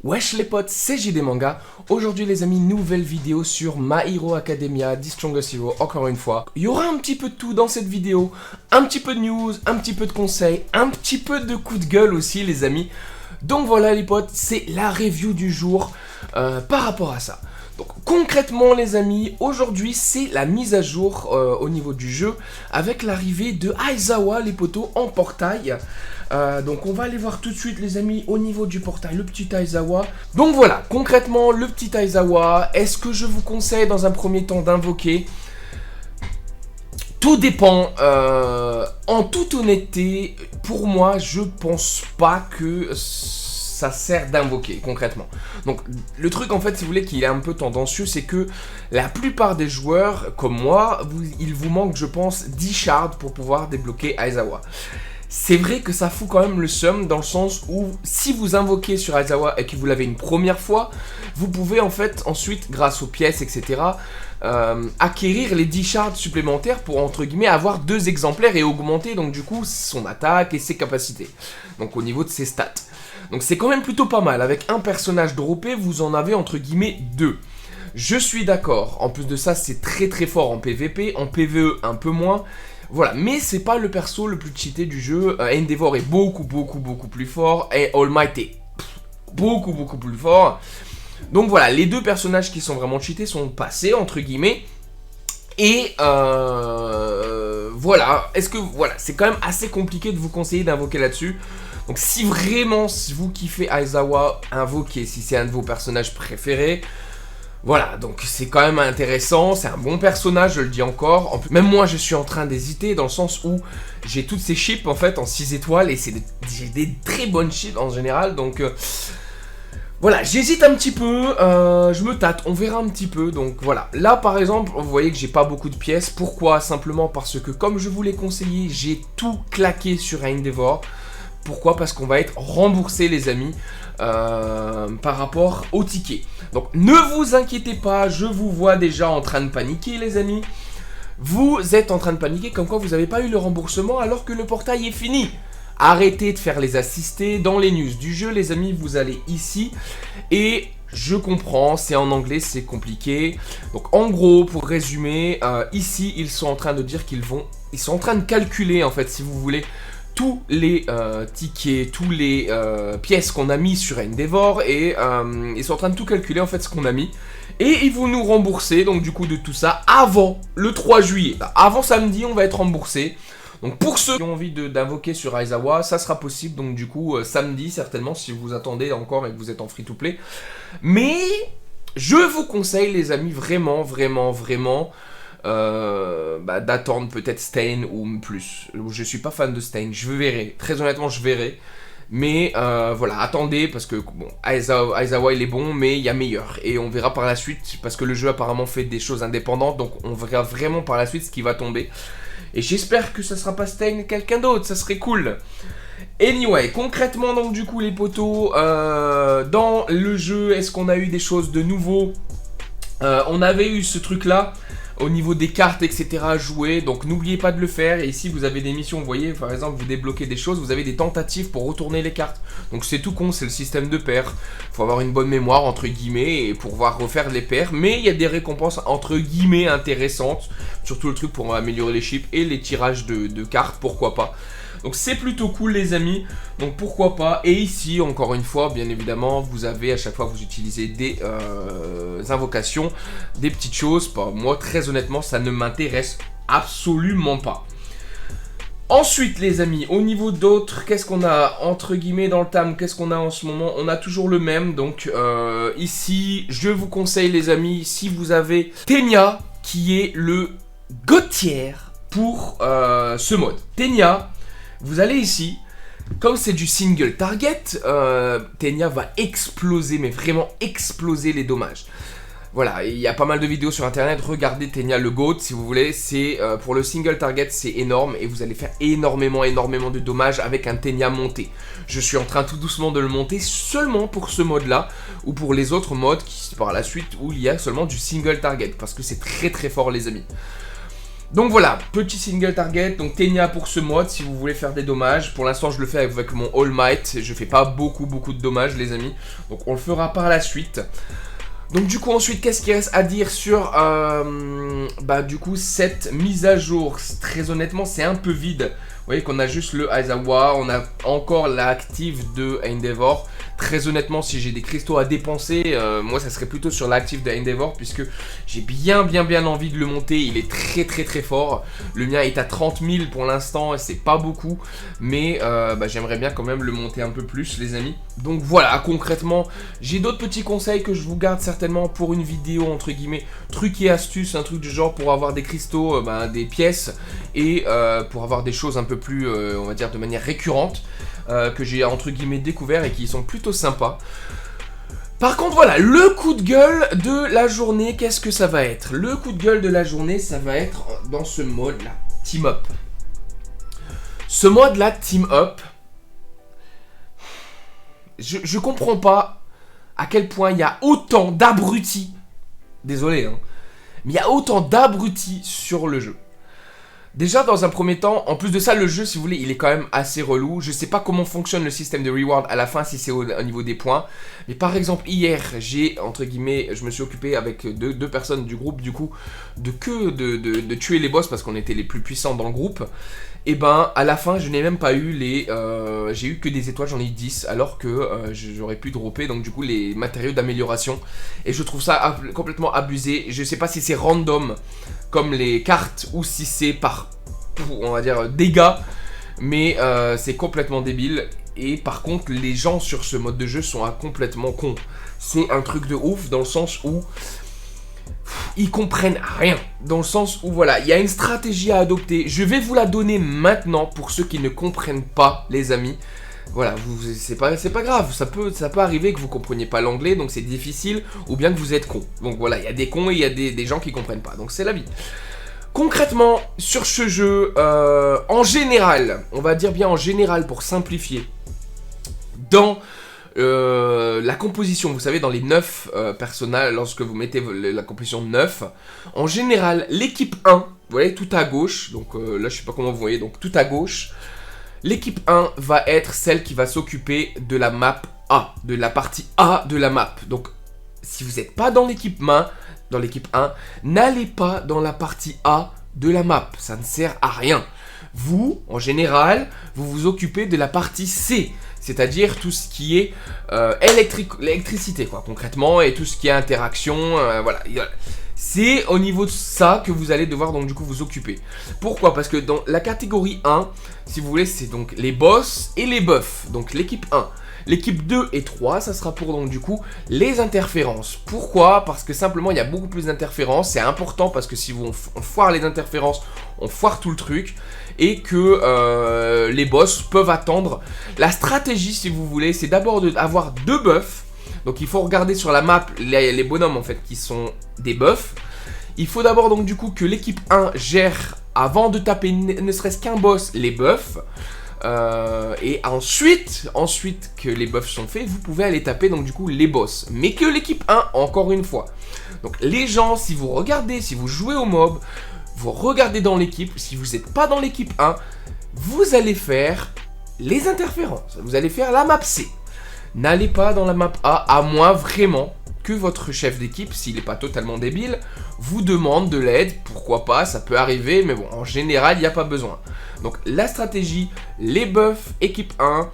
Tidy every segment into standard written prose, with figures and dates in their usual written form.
Wesh les potes, c'est JD Manga. Aujourd'hui les amis, nouvelle vidéo sur My Hero Academia, The Strongest Hero, encore une fois. Il y aura un petit peu de tout dans cette vidéo, un petit peu de news, un petit peu de conseils, un petit peu de coups de gueule aussi les amis. Donc voilà les potes, c'est la review du jour par rapport à ça. Donc concrètement les amis, aujourd'hui c'est la mise à jour au niveau du jeu avec l'arrivée de Aizawa les potos en portail. Donc on va aller voir tout de suite les amis au niveau du portail le petit Aizawa. Donc voilà, concrètement le petit Aizawa, est-ce que je vous conseille dans un premier temps d'invoquer? Tout dépend, en toute honnêteté, pour moi je pense pas que ça sert d'invoquer concrètement. Donc le truc en fait si vous voulez qu'il est un peu tendancieux, c'est que la plupart des joueurs comme moi, il vous manque je pense 10 shards pour pouvoir débloquer Aizawa. C'est vrai que ça fout quand même le seum dans le sens où si vous invoquez sur Aizawa et que vous l'avez une première fois, vous pouvez en fait ensuite grâce aux pièces etc acquérir les 10 shards supplémentaires pour entre guillemets avoir 2 exemplaires et augmenter donc du coup son attaque et ses capacités. Donc au niveau de ses stats. Donc c'est quand même plutôt pas mal, avec un personnage droppé vous en avez entre guillemets 2. Je suis d'accord, en plus de ça c'est très très fort en PVP, en PVE un peu moins. Voilà, mais c'est pas le perso le plus cheaté du jeu. Endeavor est beaucoup plus fort et All Might est beaucoup plus fort. Donc voilà, les deux personnages qui sont vraiment cheatés sont passés entre guillemets. Et voilà, voilà, c'est quand même assez compliqué de vous conseiller d'invoquer là-dessus. Donc si vraiment vous kiffez Aizawa, invoquez si c'est un de vos personnages préférés. Voilà, donc c'est quand même intéressant, c'est un bon personnage, je le dis encore. En plus, même moi, je suis en train d'hésiter dans le sens où j'ai toutes ces chips en fait en 6 étoiles et j'ai des très bonnes chips en général, donc voilà, j'hésite un petit peu, je me tâte, on verra un petit peu, donc voilà. Là par exemple, vous voyez que j'ai pas beaucoup de pièces, pourquoi? Simplement parce que comme je vous l'ai conseillé, j'ai tout claqué sur Endeavor. Pourquoi? Parce qu'on va être remboursé les amis par rapport au ticket. Donc ne vous inquiétez pas, je vous vois déjà en train de paniquer les amis. Vous êtes en train de paniquer comme quoi vous n'avez pas eu le remboursement alors que le portail est fini. Arrêtez de faire les assistés. Dans les news du jeu les amis, vous allez ici et je comprends, c'est en anglais, c'est compliqué. Donc en gros, pour résumer, ici ils sont en train de dire ils sont en train de calculer en fait si vous voulez tous les tickets, tous les pièces qu'on a mis sur Endeavor et ils sont en train de tout calculer en fait ce qu'on a mis et ils vont nous rembourser donc du coup de tout ça avant le 3 juillet. Avant samedi on va être remboursé. Donc pour ceux qui ont envie d'invoquer sur Aizawa, ça sera possible donc du coup samedi certainement si vous attendez encore et que vous êtes en free to play. Mais je vous conseille les amis vraiment d'attendre peut-être Stain ou plus. Je suis pas fan de Stain, je verrai. Très honnêtement, je verrai. Mais voilà, attendez parce que bon, Aizawa il est bon, mais il y a meilleur. Et on verra par la suite parce que le jeu apparemment fait des choses indépendantes, donc on verra vraiment par la suite ce qui va tomber. Et j'espère que ça sera pas Stain et quelqu'un d'autre, ça serait cool. Anyway, concrètement donc du coup les potos, dans le jeu, est-ce qu'on a eu des choses de nouveau? On avait eu ce truc là au niveau des cartes etc à jouer, donc n'oubliez pas de le faire. Et ici vous avez des missions, vous voyez par exemple vous débloquez des choses, vous avez des tentatives pour retourner les cartes. Donc c'est tout con, c'est le système de paires. Faut avoir une bonne mémoire entre guillemets et pour pouvoir refaire les paires. Mais il y a des récompenses entre guillemets intéressantes, surtout le truc pour améliorer les chips et les tirages de cartes, pourquoi pas. Donc c'est plutôt cool les amis, donc pourquoi pas. Et ici encore une fois bien évidemment vous avez à chaque fois vous utilisez des invocations, des petites choses. Moi très honnêtement ça ne m'intéresse absolument pas. Ensuite les amis, au niveau d'autres, qu'est-ce qu'on a entre guillemets dans le tam? Qu'est-ce qu'on a en ce moment? On a toujours le même, donc ici je vous conseille les amis, si vous avez Ténia qui est le god tier pour ce mode. Ténia, vous allez ici, comme c'est du single target, Ténia va exploser, mais vraiment exploser les dommages. Voilà, il y a pas mal de vidéos sur internet, regardez Ténia le GOAT si vous voulez, c'est pour le single target c'est énorme et vous allez faire énormément de dommages avec un Ténia monté. Je suis en train tout doucement de le monter seulement pour ce mode là, ou pour les autres modes qui par la suite où il y a seulement du single target, parce que c'est très fort les amis. Donc voilà, petit single target, donc Ténia pour ce mode si vous voulez faire des dommages. Pour l'instant je le fais avec mon All Might, je fais pas beaucoup de dommages les amis. Donc on le fera par la suite. Donc du coup ensuite qu'est-ce qu'il reste à dire sur du coup cette mise à jour. Très honnêtement c'est un peu vide. Vous voyez qu'on a juste le Aizawa, on a encore l'active de Endeavor. Très honnêtement si j'ai des cristaux à dépenser, moi ça serait plutôt sur l'active de Endeavor. Puisque j'ai bien envie de le monter, il est très fort. Le mien est à 30 000 pour l'instant et c'est pas beaucoup. Mais j'aimerais bien quand même le monter un peu plus les amis. Donc voilà, concrètement j'ai d'autres petits conseils que je vous garde certainement pour une vidéo entre guillemets trucs et astuces, un truc du genre pour avoir des cristaux, des pièces et pour avoir des choses un peu plus on va dire de manière récurrente que j'ai entre guillemets découvert et qui sont plutôt sympas. Par contre voilà, le coup de gueule de la journée, qu'est-ce que ça va être? Le coup de gueule de la journée, ça va être dans ce mode là, Team Up. Ce mode là, Team Up, je comprends pas à quel point il y a autant d'abrutis, désolé hein, mais il y a autant d'abrutis sur le jeu. Déjà dans un premier temps, en plus de ça le jeu si vous voulez il est quand même assez relou. Je sais pas comment fonctionne le système de reward à la fin, si c'est au niveau des points. Mais par exemple hier j'ai entre guillemets, je me suis occupé avec deux personnes du groupe du coup de tuer les boss parce qu'on était les plus puissants dans le groupe. Et à la fin je n'ai même pas eu les j'ai eu que des étoiles, j'en ai eu 10 alors que j'aurais pu dropper donc du coup les matériaux d'amélioration. Et je trouve ça complètement abusé. Je sais pas si c'est random comme les cartes ou si c'est par on va dire dégâts. Mais c'est complètement débile. Et par contre les gens sur ce mode de jeu sont complètement cons. C'est un truc de ouf dans le sens où ils comprennent rien, dans le sens où voilà, il y a une stratégie à adopter. Je vais vous la donner maintenant pour ceux qui ne comprennent pas, les amis. Voilà, c'est pas grave, ça peut arriver que vous compreniez pas l'anglais, donc c'est difficile, ou bien que vous êtes con. Donc voilà, il y a des cons et il y a des gens qui comprennent pas, donc c'est la vie. Concrètement, sur ce jeu, en général, on va dire bien en général pour simplifier, dans la composition, vous savez dans les 9 personnages, lorsque vous mettez la composition 9, en général l'équipe 1, vous voyez tout à gauche, donc là je sais pas comment vous voyez, donc tout à gauche, l'équipe 1 va être celle qui va s'occuper de la map A, de la partie A de la map. Donc si vous n'êtes pas dans l'équipe 1, n'allez pas dans la partie A de la map, ça ne sert à rien. Vous, en général, vous vous occupez de la partie C, c'est-à-dire tout ce qui est l'électricité, quoi, concrètement, et tout ce qui est interaction, voilà. C'est au niveau de ça que vous allez devoir donc du coup vous occuper. Pourquoi? Parce que dans la catégorie 1, si vous voulez, c'est donc les boss et les buffs, donc l'équipe 1. L'équipe 2 et 3, ça sera pour donc du coup les interférences. Pourquoi? Parce que simplement il y a beaucoup plus d'interférences. C'est important parce que si on foire les interférences, on foire tout le truc. Et que les boss peuvent attendre. La stratégie si vous voulez, c'est d'abord d'avoir 2 buffs. Donc il faut regarder sur la map les bonhommes en fait qui sont des buffs. Il faut d'abord donc du coup que l'équipe 1 gère avant de taper ne serait-ce qu'un boss les buffs. Et ensuite que les buffs sont faits, vous pouvez aller taper donc du coup les boss. Mais que l'équipe 1 encore une fois. Donc les gens, si vous regardez, si vous jouez au mob, vous regardez dans l'équipe, si vous n'êtes pas dans l'équipe 1, vous allez faire les interférences. Vous allez faire la map C. N'allez pas dans la map A, à moins vraiment que votre chef d'équipe, s'il n'est pas totalement débile, vous demande de l'aide. Pourquoi pas, ça peut arriver, mais bon, en général, il n'y a pas besoin. Donc la stratégie, les buffs, équipe 1,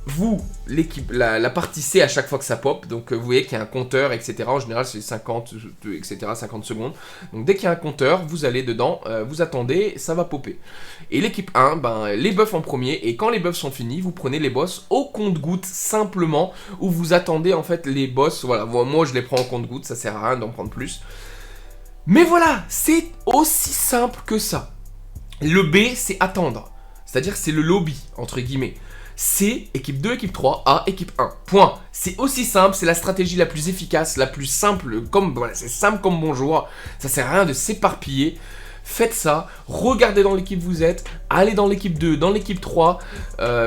vous, l'équipe, la partie C à chaque fois que ça pop, donc vous voyez qu'il y a un compteur, etc. En général c'est 50, etc., 50 secondes. Donc dès qu'il y a un compteur, vous allez dedans, vous attendez, ça va popper. Et l'équipe 1, les buffs en premier, et quand les buffs sont finis, vous prenez les boss au compte-gouttes simplement, où vous attendez en fait les boss, voilà, moi je les prends au compte-gouttes, ça sert à rien d'en prendre plus. Mais voilà, c'est aussi simple que ça. Le B, c'est attendre, c'est-à-dire c'est le lobby, entre guillemets. C, équipe 2, équipe 3, A, équipe 1. Point. C'est aussi simple, c'est la stratégie la plus efficace, la plus simple, comme voilà, c'est simple comme bonjour. Ça sert à rien de s'éparpiller. Faites ça, regardez dans l'équipe vous êtes, allez dans l'équipe 2, dans l'équipe 3,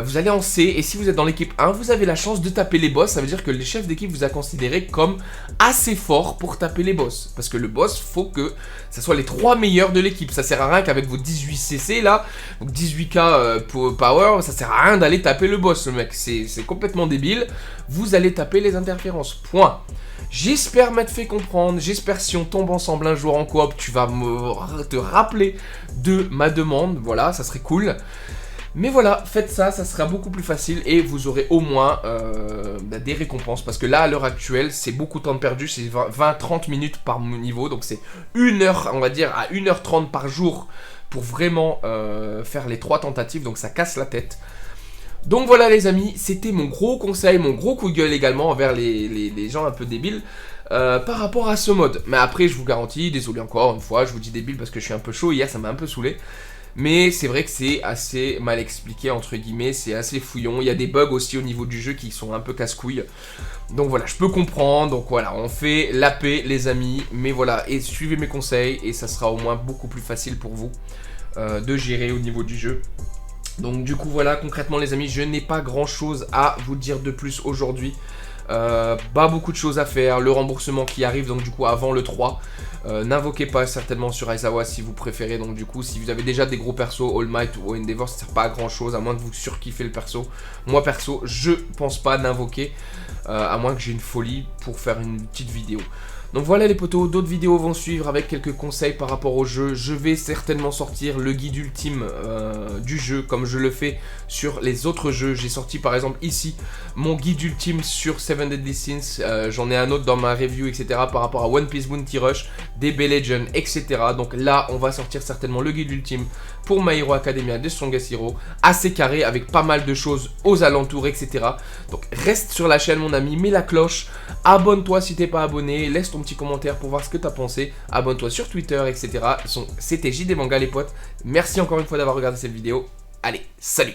vous allez en C, et si vous êtes dans l'équipe 1, vous avez la chance de taper les boss. Ça veut dire que les chefs d'équipe vous a considéré comme assez fort pour taper les boss. Parce que le boss, faut que ça soit les 3 meilleurs de l'équipe. Ça sert à rien qu'avec vos 18 CC là, donc 18k power, ça sert à rien d'aller taper le boss, le mec. C'est complètement débile. Vous allez taper les interférences, point. J'espère m'être fait comprendre, j'espère si on tombe ensemble un jour en coop, tu vas te rappeler de ma demande, voilà, ça serait cool. Mais voilà, faites ça, ça sera beaucoup plus facile et vous aurez au moins des récompenses. Parce que là, à l'heure actuelle, c'est beaucoup de temps perdu, c'est 20-30 minutes par niveau. Donc c'est 1 heure, on va dire, à 1h30 par jour pour vraiment faire les 3 tentatives. Donc ça casse la tête. Donc voilà les amis, c'était mon gros conseil, mon gros coup de gueule également envers les gens un peu débiles par rapport à ce mode. Mais après je vous garantis, désolé encore une fois, je vous dis débile parce que je suis un peu chaud, hier ça m'a un peu saoulé. Mais c'est vrai que c'est assez mal expliqué entre guillemets, c'est assez fouillon, il y a des bugs aussi au niveau du jeu qui sont un peu casse-couilles. Donc voilà, je peux comprendre, donc voilà, on fait la paix les amis, mais voilà, et suivez mes conseils et ça sera au moins beaucoup plus facile pour vous de gérer au niveau du jeu. Donc du coup voilà, concrètement les amis, je n'ai pas grand chose à vous dire de plus aujourd'hui. Pas beaucoup de choses à faire, le remboursement qui arrive donc du coup avant le 3. N'invoquez pas certainement sur Aizawa si vous préférez, donc du coup si vous avez déjà des gros persos, All Might ou Endeavor, ça sert pas à grand chose à moins que vous surkiffez le perso. Moi perso, je pense pas d'invoquer, à moins que j'ai une folie pour faire une petite vidéo. Donc voilà les potos, d'autres vidéos vont suivre avec quelques conseils par rapport au jeu. Je vais certainement sortir le guide ultime du jeu comme je le fais sur les autres jeux. J'ai sorti par exemple ici mon guide ultime sur 7 Deadly Sins. J'en ai un autre dans ma review etc. par rapport à One Piece Bounty Rush, DB Legend etc. Donc là on va sortir certainement le guide ultime pour My Hero Academia de Strongest Hero. Assez carré avec pas mal de choses aux alentours etc. Donc reste sur la chaîne mon ami, mets la cloche, abonne-toi si t'es pas abonné, laisse ton petit commentaire pour voir ce que t'as pensé, abonne-toi sur Twitter etc. C'était JD Manga les potes, merci encore une fois d'avoir regardé cette vidéo, allez salut.